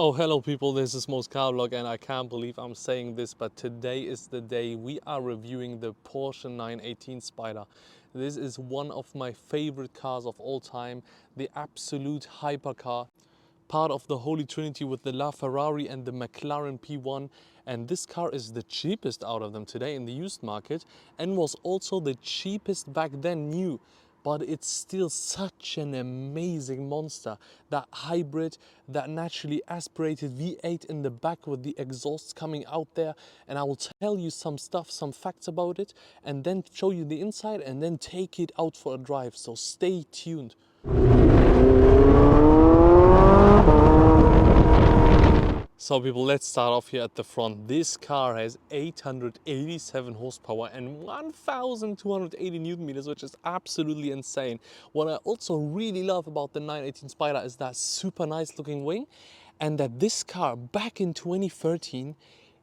So hello people, this is Moscarblog and I can't believe I'm saying this, but today is the day we are reviewing the Porsche 918 Spyder. This is one of my favorite cars of all time, the absolute hypercar, part of the Holy Trinity with the LaFerrari and the McLaren P1. And this car is the cheapest out of them today in the used market and was also the cheapest back then new. But it's still such an amazing monster. That hybrid, that naturally aspirated V8 in the back with the exhausts coming out there. And I will tell you some stuff, some facts about it, and then show you the inside and then take it out for a drive. So stay tuned. So people, let's start off here at the front. This car has 887 horsepower and 1,280 Newton meters, which is absolutely insane. What I also really love about the 918 Spyder is that super nice looking wing, and that this car back in 2013,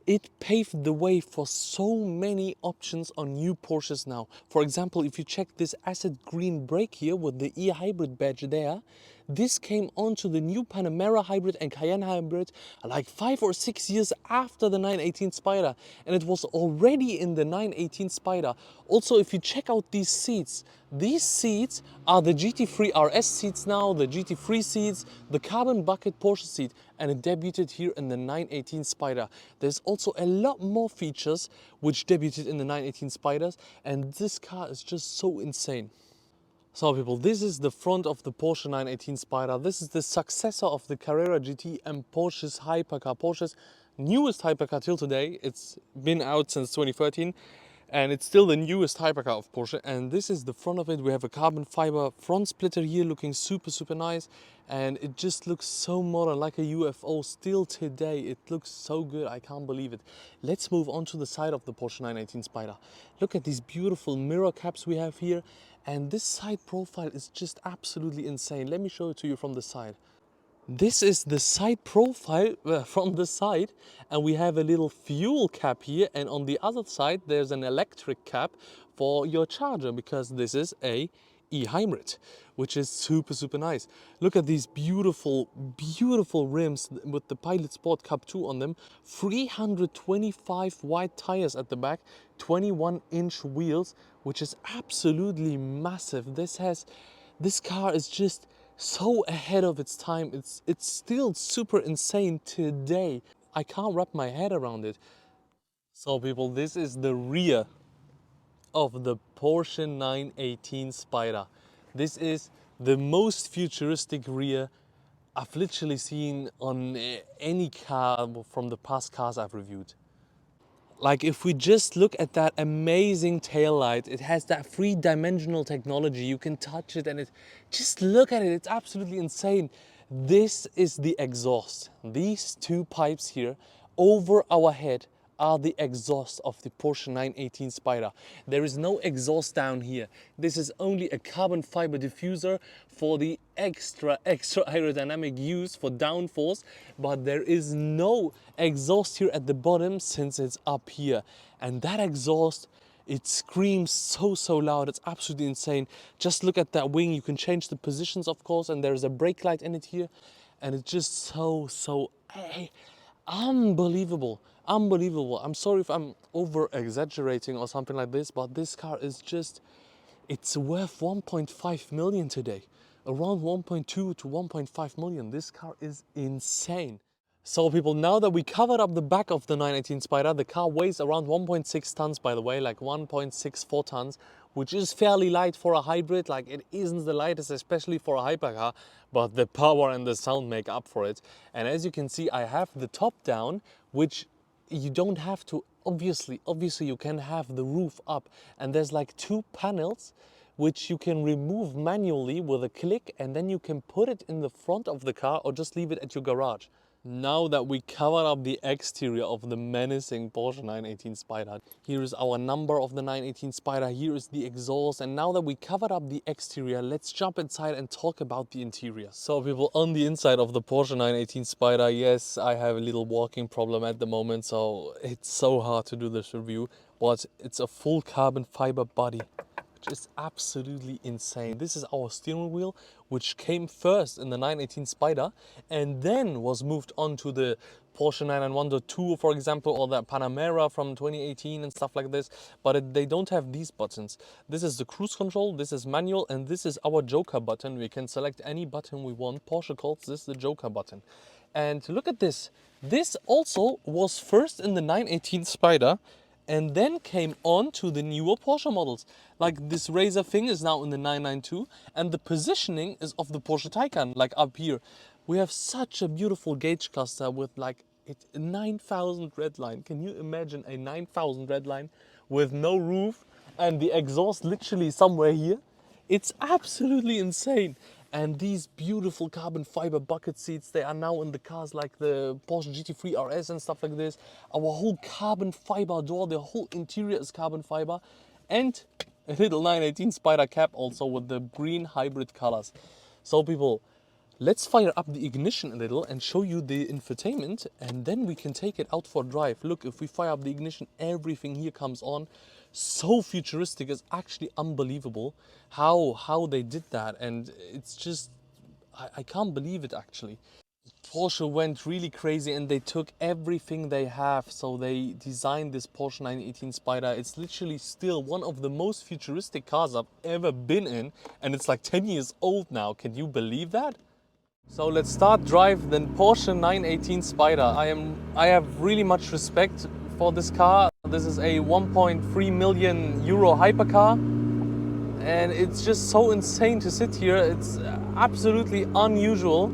it paved the way for so many options on new Porsches now. For example, if you check this acid green brake here with the e-hybrid badge there, this came onto the new Panamera hybrid and Cayenne hybrid like 5 or 6 years after the 918 Spyder, and it was already in the 918 Spyder. Also, if you check out these seats are the GT3 RS seats now, the GT3 seats, the carbon bucket Porsche seat, and it debuted here in the 918 Spyder. There's also a lot more features which debuted in the 918 Spyders, and this car is just so insane. So people, this is the front of the Porsche 918 Spyder. This is the successor of the Carrera GT and Porsche's hypercar. Porsche's newest hypercar till today. It's been out since 2013 and it's still the newest hypercar of Porsche. And this is the front of it. We have a carbon fiber front splitter here looking super nice, and it just looks so modern, like a UFO still today. It looks so good, I can't believe it. Let's move on to the side of the Porsche 918 Spyder. Look at these beautiful mirror caps we have here. And this side profile is just absolutely insane. Let me show it to you from the side. This is the side profile from the side, and we have a little fuel cap here, and on the other side there's an electric cap for your charger, because this is a e-hybrid, which is super nice. Look at these beautiful rims with the Pilot Sport Cup 2 on them, 325 wide tires at the back, 21-inch wheels, which is absolutely massive. This car is just so ahead of its time. It's still super insane today. I can't wrap my head around it. So people, this is the rear of the Porsche 918 Spyder. This is the most futuristic rear I've literally seen on any car from the past cars I've reviewed. Like, if we just look at that amazing taillight, it has that three-dimensional technology. You can touch it and just look at it, it's absolutely insane. This is the exhaust. These two pipes here over our head are the exhaust of the Porsche 918 Spyder. There is no exhaust down here. This is only a carbon fiber diffuser for the extra aerodynamic use for downforce, but there is no exhaust here at the bottom since it's up here. And that exhaust, it screams so loud. It's absolutely insane. Just look at that wing. You can change the positions, of course, and there's a brake light in it here, and it's just so unbelievable. I'm sorry if I'm over exaggerating or something like this, but this car is just, it's worth 1.5 million today. Around 1.2 to 1.5 million. This car is insane. So people, now that we covered up the back of the 918 Spyder, the car weighs around 1.6 tons, by the way, like 1.64 tons, which is fairly light for a hybrid. Like, it isn't the lightest, especially for a hypercar, but the power and the sound make up for it. And as you can see, I have the top down, which you don't have to, obviously you can have the roof up, and there's like two panels which you can remove manually with a click, and then you can put it in the front of the car or just leave it at your garage. Now that we covered up the exterior of the menacing Porsche 918 Spyder, here is our number of the 918 Spyder, here is the exhaust, and now that we covered up the exterior, let's jump inside and talk about the interior. So people, on the inside of the Porsche 918 Spyder, yes, I have a little walking problem at the moment, so it's so hard to do this review, but it's a full carbon fiber body. which is absolutely insane. This is our steering wheel, which came first in the 918 Spyder and then was moved on to the Porsche 991.2, for example, or the Panamera from 2018 and stuff like this. But they don't have these buttons. This is the cruise control, this is manual, and this is our Joker button. We can select any button we want. Porsche calls this the Joker button. And look at this. This also was first in the 918 Spyder and then came on to the newer Porsche models. Like this razor thing is now in the 992 and the positioning is of the Porsche Taycan, like up here. We have such a beautiful gauge cluster with like 9,000 redline. Can you imagine a 9,000 redline with no roof and the exhaust literally somewhere here? It's absolutely insane. And these beautiful carbon fiber bucket seats, they are now in the cars like the Porsche GT3 RS and stuff like this. Our whole carbon fiber door, the whole interior is carbon fiber. And a little 918 Spyder cap also with the green hybrid colors. So people, let's fire up the ignition a little and show you the infotainment, and then we can take it out for a drive. Look, if we fire up the ignition, everything here comes on. So futuristic, it's actually unbelievable how they did that, and it's just, I can't believe it actually. Porsche went really crazy and they took everything they have. So they designed this Porsche 918 Spyder. It's literally still one of the most futuristic cars I've ever been in, and it's like 10 years old now. Can you believe that? So let's start drive the Porsche 918 Spyder. I have really much respect for this car. This is a 1.3 million euro hypercar, and it's just so insane to sit here. It's absolutely unusual.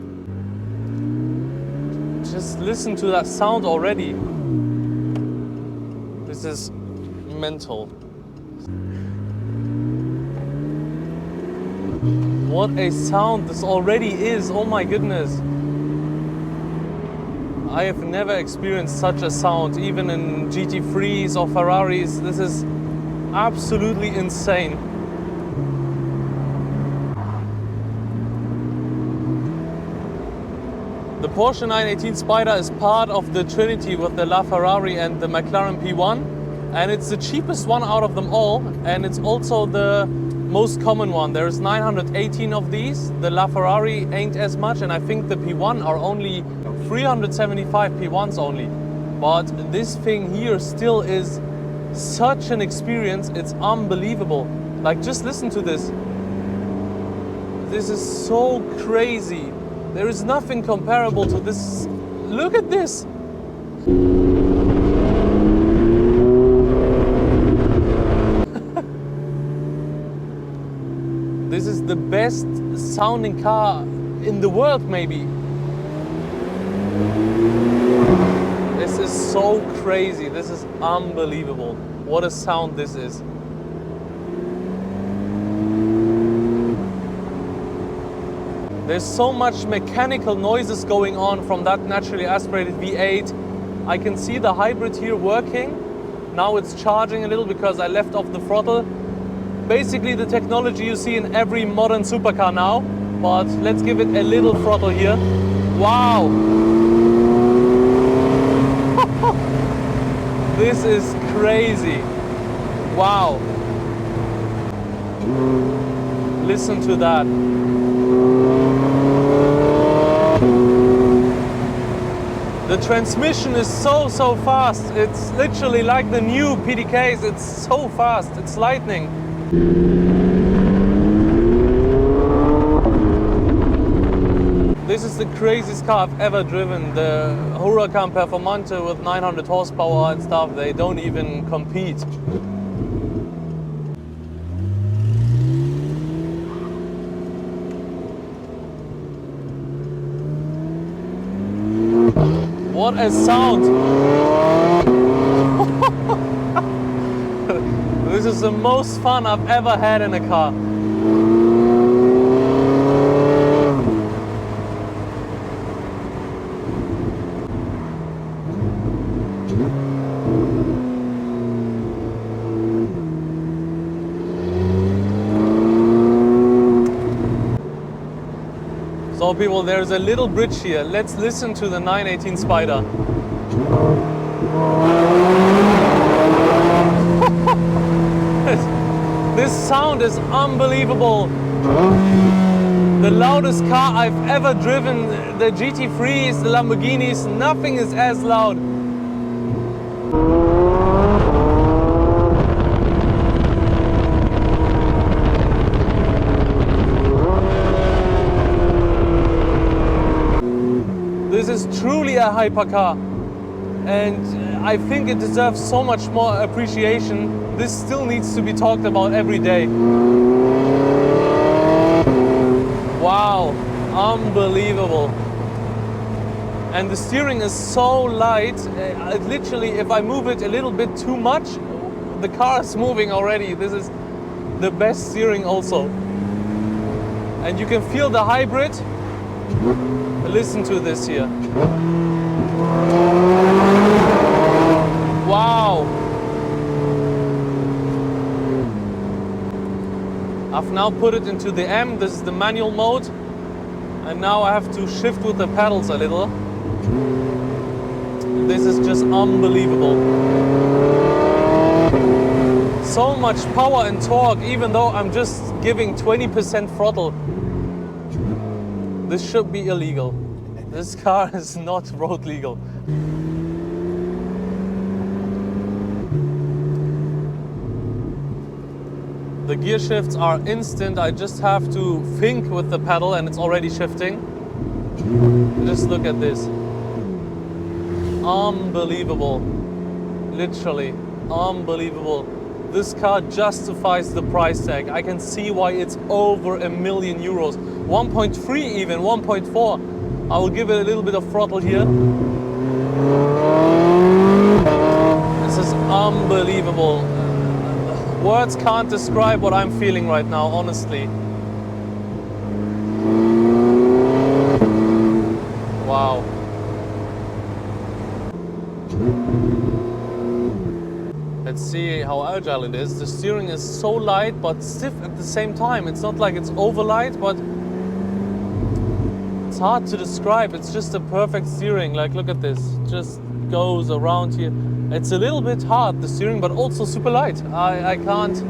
Just listen to that sound already. This is mental. What a sound this already is, oh my goodness. I have never experienced such a sound, even in GT3s or Ferraris. This is absolutely insane. The Porsche 918 Spyder is part of the Trinity with the LaFerrari and the McLaren P1, and it's the cheapest one out of them all, and it's also the most common one. There's 918 of these. The LaFerrari ain't as much, and I think the P1 are only 375 P1s only. But this thing here still is such an experience. It's unbelievable. Like, just listen to this. This is so crazy. There is nothing comparable to this. Look at this. This is the best sounding car in the world, maybe. This is so crazy. This is unbelievable. What a sound this is. There's so much mechanical noises going on from that naturally aspirated V8. I can see the hybrid here working. Now it's charging a little because I left off the throttle. Basically the technology you see in every modern supercar now, but let's give it a little throttle here. Wow! This is crazy. Wow. Listen to that. The transmission is so fast. It's literally like the new PDKs. It's so fast. It's lightning. This is the craziest car I've ever driven. The Huracan Performante with 900 horsepower and stuff, they don't even compete. What a sound! This is the most fun I've ever had in a car. So people, there's a little bridge here. Let's listen to the 918 Spyder. This sound sound is unbelievable. The loudest car I've ever driven, the GT3s, the Lamborghinis, nothing is as loud. This is truly a hypercar, and I think it deserves so much more appreciation. This still needs to be talked about every day. Wow, unbelievable. And the steering is so light, literally if I move it a little bit too much, the car is moving already. This is the best steering also. And you can feel the hybrid. Listen to this here. Wow. I've now put it into the M. This is the manual mode. And now I have to shift with the pedals a little. This is just unbelievable. So much power and torque, even though I'm just giving 20% throttle. This should be illegal. This car is not road legal. The gear shifts are instant. I just have to think with the pedal and it's already shifting. Just look at this. Unbelievable. Literally unbelievable. This car justifies the price tag. I can see why it's over €1 million. 1.3 even, 1.4. I will give it a little bit of throttle here. This is unbelievable. Words can't describe what I'm feeling right now, honestly. Wow. Let's see how agile it is. The steering is so light but stiff at the same time. It's not like it's over light, but it's hard to describe. It's just a perfect steering. Like, look at this. Just goes around here. It's a little bit hard, the steering, but also super light. I can't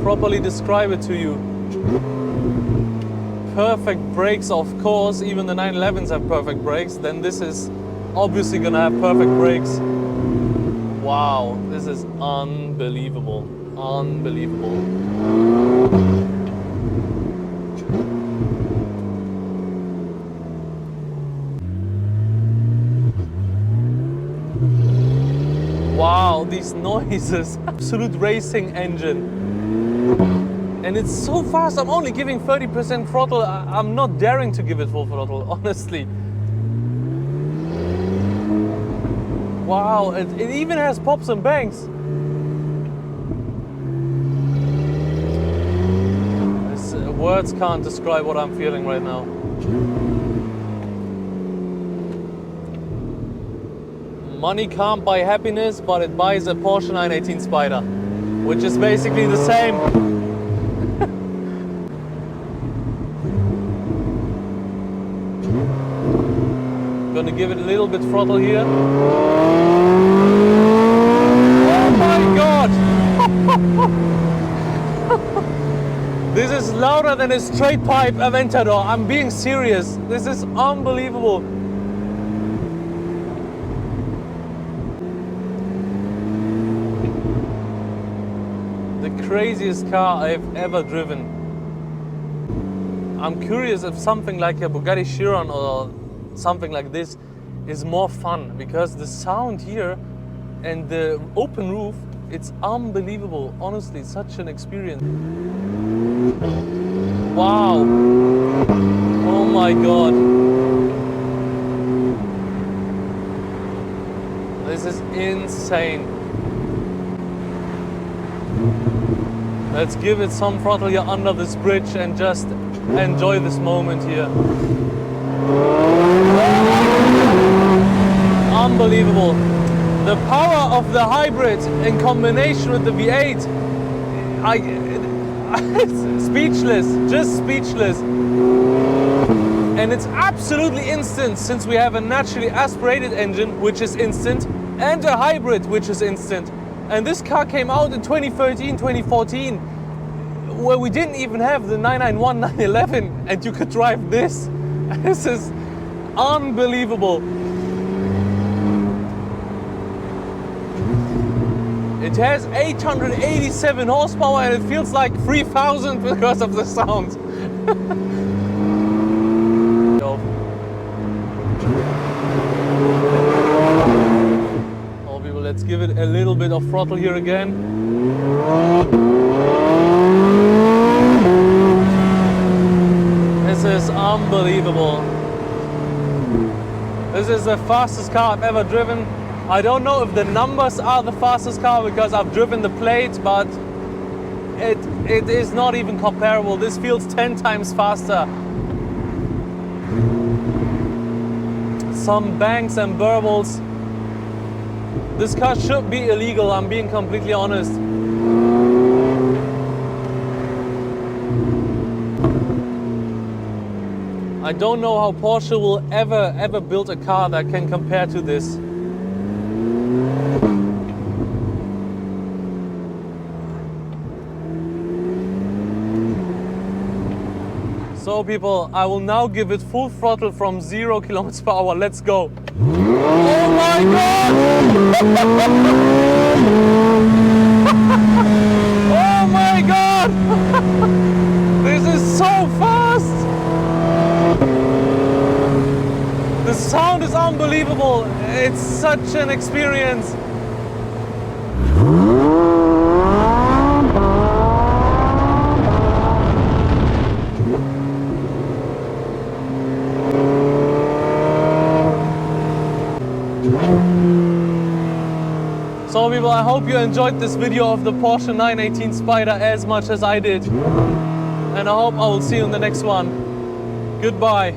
properly describe it to you. Perfect brakes, of course. Even the 911s have perfect brakes. Then this is obviously gonna have perfect brakes. Wow, this is unbelievable. Unbelievable. Wow, these noises. Absolute racing engine. And it's so fast. I'm only giving 30% throttle. I'm not daring to give it full throttle, honestly. Wow, it even has pops and bangs. Words can't describe what I'm feeling right now. Money can't buy happiness, but it buys a Porsche 918 Spyder, which is basically the same. Gonna give it a little bit throttle here. Oh my God! This is louder than a straight pipe Aventador. I'm being serious. This is unbelievable. The craziest car I've ever driven. I'm curious if something like a Bugatti Chiron or something like this is more fun, because the sound here and the open roof, it's unbelievable. Honestly, such an experience. Wow. Oh my God. This is insane. Let's give it some throttle here under this bridge and just enjoy this moment here. Unbelievable. The power of the hybrid in combination with the V8, it's speechless, just speechless. And it's absolutely instant, since we have a naturally aspirated engine, which is instant, and a hybrid, which is instant. And this car came out in 2013, 2014. where we didn't even have the 991, 911, and you could drive this. This is unbelievable. It has 887 horsepower and it feels like 3,000 because of the sound. Oh, people, let's give it a little bit of throttle here again. This is unbelievable. This is the fastest car I've ever driven. I don't know if the numbers are the fastest car because I've driven the plate, but it is not even comparable. This feels 10 times faster. Some banks and burbles. This car should be illegal, I'm being completely honest. I don't know how Porsche will ever build a car that can compare to this. So people, I will now give it full throttle from 0 kilometers per hour. Let's go. Oh my God! Oh my God! This is so fast! The sound is unbelievable. It's such an experience. So people, I hope you enjoyed this video of the Porsche 918 Spyder as much as I did. And I hope I will see you in the next one. Goodbye.